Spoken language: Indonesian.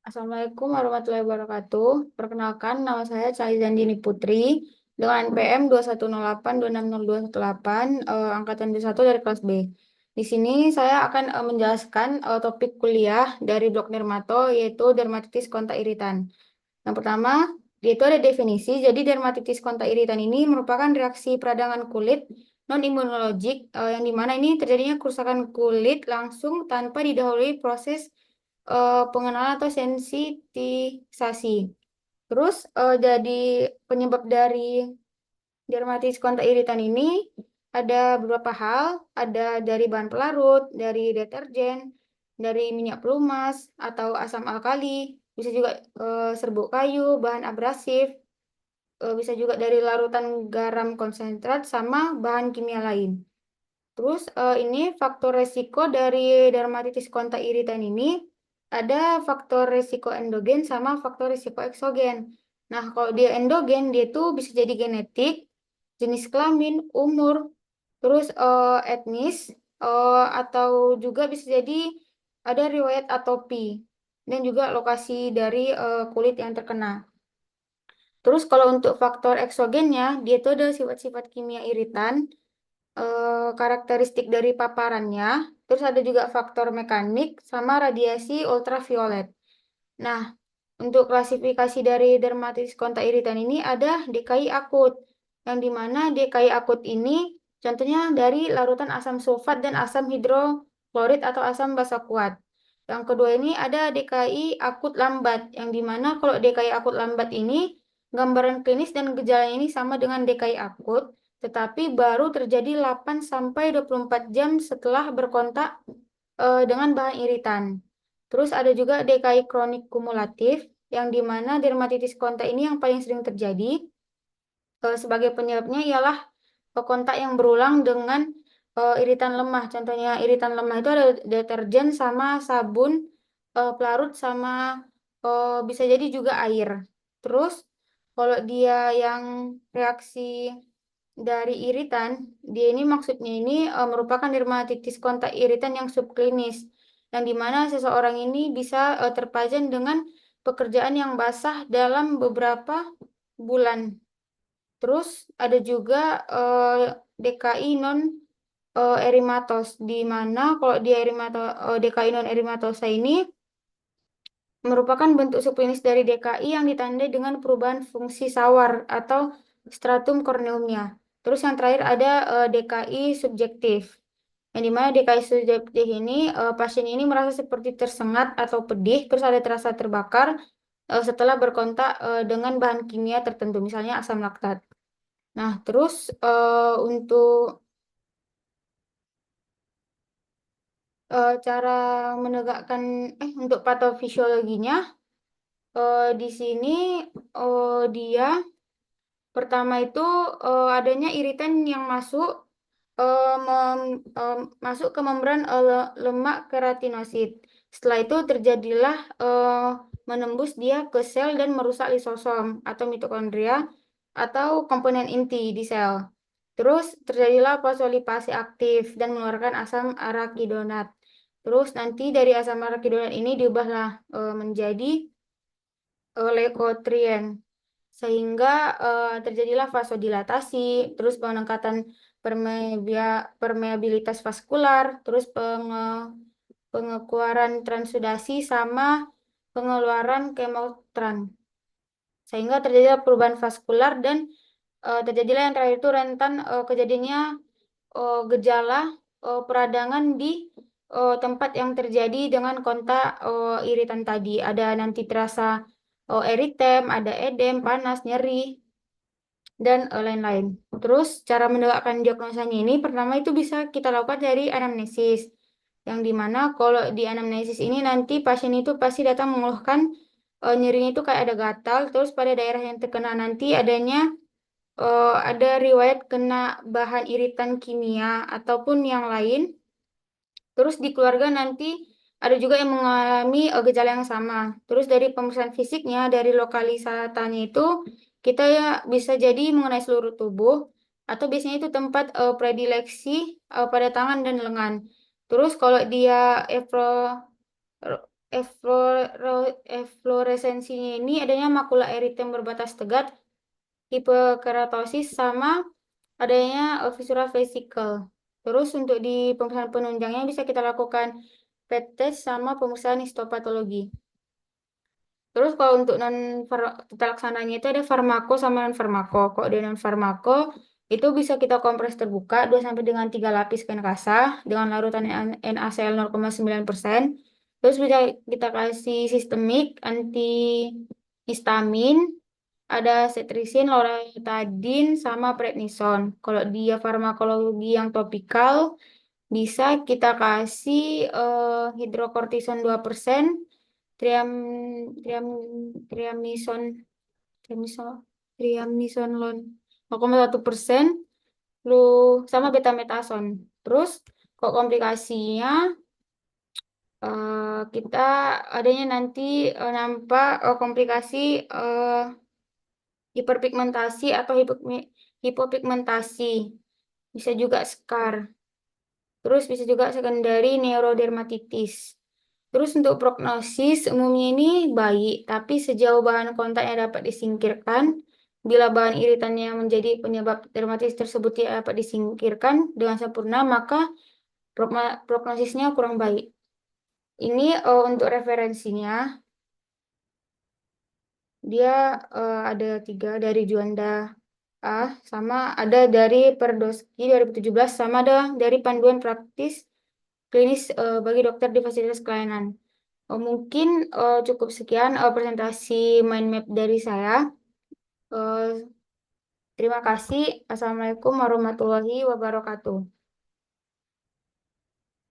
Assalamualaikum warahmatullahi wabarakatuh. Perkenalkan, nama saya Cahizandini Putri dengan NPM 2108260218, angkatan 21 dari kelas B. Di sini saya akan menjelaskan topik kuliah dari blok Dermato, yaitu dermatitis kontak iritan. Yang pertama, itu ada definisi. Jadi dermatitis kontak iritan ini merupakan reaksi peradangan kulit non-imunologik, yang dimana ini terjadinya kerusakan kulit langsung tanpa didahului proses pengenalan atau sensitisasi. Terus jadi penyebab dari dermatitis kontak iritan ini ada beberapa hal, ada dari bahan pelarut, dari deterjen, dari minyak pelumas atau asam alkali, bisa juga serbuk kayu, bahan abrasif, bisa juga dari larutan garam konsentrat sama bahan kimia lain. Terus ini faktor resiko dari dermatitis kontak iritan ini ada faktor resiko endogen sama faktor resiko eksogen. Nah, kalau dia endogen, dia itu bisa jadi genetik, jenis kelamin, umur, terus etnis, atau juga bisa jadi ada riwayat atopi dan juga lokasi dari kulit yang terkena. Terus kalau untuk faktor eksogennya, dia itu ada sifat-sifat kimia iritan, karakteristik dari paparannya, terus ada juga faktor mekanik sama radiasi ultraviolet. Nah, untuk klasifikasi dari dermatitis kontak iritan ini ada DKI akut, yang dimana DKI akut ini contohnya dari larutan asam sulfat dan asam hidroklorid atau asam basa kuat. Yang kedua ini ada DKI akut lambat, yang dimana kalau DKI akut lambat ini gambaran klinis dan gejala ini sama dengan DKI akut, tetapi baru terjadi 8 sampai 24 jam setelah berkontak dengan bahan iritan. Terus ada juga DKI kronik kumulatif, yang dimana dermatitis kontak ini yang paling sering terjadi. Sebagai penyebabnya ialah kontak yang berulang dengan iritan lemah. Contohnya iritan lemah itu ada deterjen sama sabun, pelarut sama bisa jadi juga air. Terus kalau dia yang reaksi dari iritan, dia ini maksudnya ini merupakan dermatitis kontak iritan yang subklinis, yang dimana seseorang ini bisa terpajan dengan pekerjaan yang basah dalam beberapa bulan. Terus ada juga DKI non erimatos, di mana kalau di DKI non erimatosa ini merupakan bentuk subklinis dari DKI yang ditandai dengan perubahan fungsi sawar atau stratum corneumnya. Terus yang terakhir ada DKI subjektif. Yang dimana DKI subjektif ini pasien ini merasa seperti tersengat atau pedih, terus ada terasa terbakar setelah berkontak dengan bahan kimia tertentu, misalnya asam laktat. Nah, terus untuk cara menegakkan untuk patofisiologinya, di sini dia pertama itu adanya iritan yang masuk masuk ke membran lemak keratinosit. Setelah itu terjadilah menembus dia ke sel dan merusak lisosom atau mitokondria atau komponen inti di sel. Terus terjadilah fosfolipase aktif dan mengeluarkan asam arakidonat. Terus nanti dari asam arakidonat ini diubahlah menjadi leukotrien, sehingga terjadilah vasodilatasi, terus peningkatan permeabilitas vaskular, terus pengeluaran transudasi sama pengeluaran kemotran, sehingga terjadi perubahan vaskular dan terjadilah yang terakhir itu rentan kejadiannya gejala peradangan di tempat yang terjadi dengan kontak iritan tadi. Ada nanti terasa eritem, ada edem, panas, nyeri, dan lain-lain. Terus cara menegakkan diagnosanya ini pertama itu bisa kita lakukan dari anamnesis. Yang dimana kalau di anamnesis ini nanti pasien itu pasti datang mengeluhkan nyerinya itu kayak ada gatal, terus pada daerah yang terkena nanti adanya ada riwayat kena bahan iritan kimia ataupun yang lain. Terus di keluarga nanti ada juga yang mengalami gejala yang sama. Terus dari pemeriksaan fisiknya, dari lokalisasinya itu kita ya bisa jadi mengenai seluruh tubuh atau biasanya itu tempat predileksi pada tangan dan lengan. Terus kalau dia Efloresensinya ini adanya makula eritem berbatas tegak, hiperkeratosis, sama adanya visceral vesicle. Terus untuk di pemeriksaan penunjangnya bisa kita lakukan PET test sama pemeriksaan histopatologi. Terus kalau untuk tata laksananya itu ada farmako sama non farmako. Kalau di non farmako itu bisa kita kompres terbuka 2 sampai dengan 3 lapis kain kasah dengan larutan NaCl 0,9%. Terus bisa kita kasih sistemik anti histamin, ada cetirizine, loratadine sama prednison. Kalau dia farmakologi yang topikal bisa kita kasih hidrokortison 2%, triam triam triamison triamison triamisolon 0,1%, lu sama betametason. Terus kok komplikasinya kita adanya nanti nampak komplikasi hiperpigmentasi atau hipopigmentasi, bisa juga scar. Terus bisa juga sekundari neurodermatitis. Terus untuk prognosis umumnya ini baik, tapi sejauh bahan kontaknya dapat disingkirkan, bila bahan iritan yang menjadi penyebab dermatitis tersebut tidak dapat disingkirkan dengan sempurna, maka prognosisnya kurang baik. Ini untuk referensinya, dia ada 3 dari Juanda A, sama ada dari Perdoski 2017, sama ada dari Panduan Praktis Klinis bagi dokter di fasilitas kelainan. Mungkin cukup sekian presentasi mind map dari saya. Eh, Terima kasih. Assalamualaikum warahmatullahi wabarakatuh.